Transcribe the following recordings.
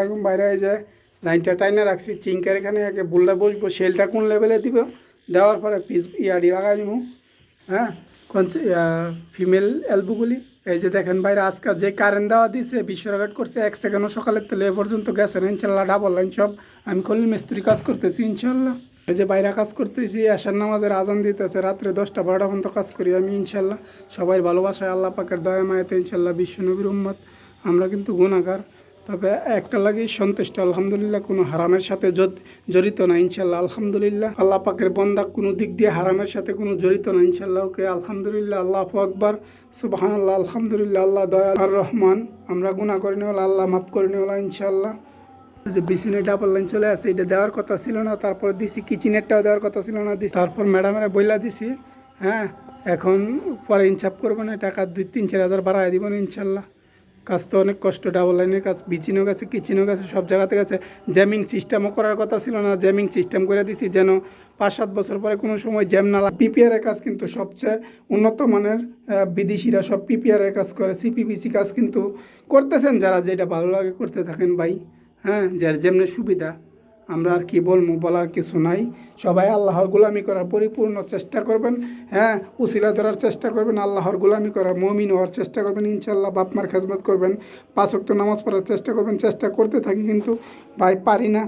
এখন বাইরে যে লাইনটা টাইনে রাখছি চিঙ্কের এখানে আগে বুলটা বসবো, সেলটা কোন লেভেলে দিব, দেওয়ার পরে পিস ইয়াডি লাগাই নিব। হ্যাঁ, কোন ফিমেল এলবোগুলি এই যে দেখেন বাইরে আজকাল যে কারেন্ট দেওয়া দিছে বিশ্ব রেকর্ড করছে, 1 সেকেন্ডও সকালের তেলে এ পর্যন্ত গেছে না ইনশাল্লাহ। ডাবল লাইন সব আমি খলিল মিস্ত্রি কাজ করতেছি ইনশাল্লাহ। এই যে বাইরে কাজ করতেছি, আশার নামাজের আজান দিতেছে, রাত্রে 10টা 12টা পর্যন্ত কাজ করি আমি ইনশাল্লাহ। সবাই ভালোবাসায় আল্লাহ পাকের দয়া মায়াতে ইনশাল্লাহ বিশ্ব নবীর উম্মত। আমরা কিন্তু গুনাহগার, তবে একটা লাগেই সন্তুষ্ট আলহামদুলিল্লাহ, কোনো হারামের সাথে জড়িত না ইনশাল্লাহ আলহামদুলিল্লাহ। আল্লাহ পাকের বন্দা কোনো দিক দিয়ে হারামের সাথে কোনো জড়িত না ইনশাল্লাহ। ওকে আলহামদুলিল্লাহ, আল্লাহ আকবার, সুবহানাল্লাহ, আলহামদুলিল্লাহ। আল্লাহ দয়া আর রহমান, আমরা গুনাহ করে নেওয়ালা আল্লাহ মাফ করে নেওয়ালা ইনশাল্লাহ। যে বিসিনে ডাবল লাইন চলে আসে, এটা দেওয়ার কথা ছিল না, তারপর দিছি কিচেনেরটাও দেওয়ার কথা ছিল না, দিছি তারপর ম্যাডামেরা বইলা দিছি। হ্যাঁ, এখন পরে ইনসাফ করবো না, টাকা 2-3-4 হাজার বাড়াই দিব না ইনশাল্লাহ। কাজ তো অনেক কষ্ট, ডাবল লাইনের কাজ, বিচিনও গেছে কিচেনও গেছে, সব জায়গাতে গেছে। জ্যামিং সিস্টেমও করার কথা ছিল না, জ্যামিং সিস্টেম করে দিছি যেন 5-7 বছর পরে কোনো সময় জ্যাম না লাগে। পিপিআরের কাজ কিন্তু সবচেয়ে উন্নত মানের, বিদেশিরা সব পিপিআরের কাজ করে, সিপিপিসি কাজ কিন্তু করতেছেন যারা, যেটা ভালো লাগে করতে থাকেন ভাই। হ্যাঁ, যার যেমনি সুবিধা, আমরা আর কি বলবো, বলার কিছু নাই। সবাই আল্লাহর গোলামি করার পরিপূর্ণ চেষ্টা করবেন। হ্যাঁ, উসিলা ধরার চেষ্টা করবেন, আল্লাহর গোলামি করার, মুমিন হওয়ার চেষ্টা করবেন ইনশাল্লাহ। বাপমার খেজমত করবেন, 5 ওয়াক্ত নামাজ পড়ার চেষ্টা করবেন। চেষ্টা করতে থাকি কিন্তু ভাই পারি না,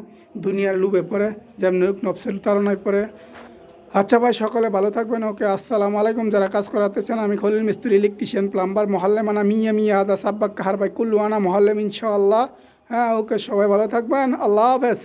দুনিয়ার লুবে পড়ে, যেমনি নফসের তাড়নায় পড়ে। আচ্ছা ভাই, সকলে ভালো থাকবেন। ওকে, আসসালামু আলাইকুম। যারা কাজ করাতে চান, আমি খলিল মিস্ত্রি, ইলেকট্রিশিয়ান, প্লাম্বার, মহল্লেম আনা মিয়া মিয়া আদা সাব্বাক কাহার ভাই কুল্লু আনা মহল্লেম ইনশাআল্লাহ। হ্যাঁ, ওকে, সবাই ভালো থাকবেন। আল্লাহ হাফেজ।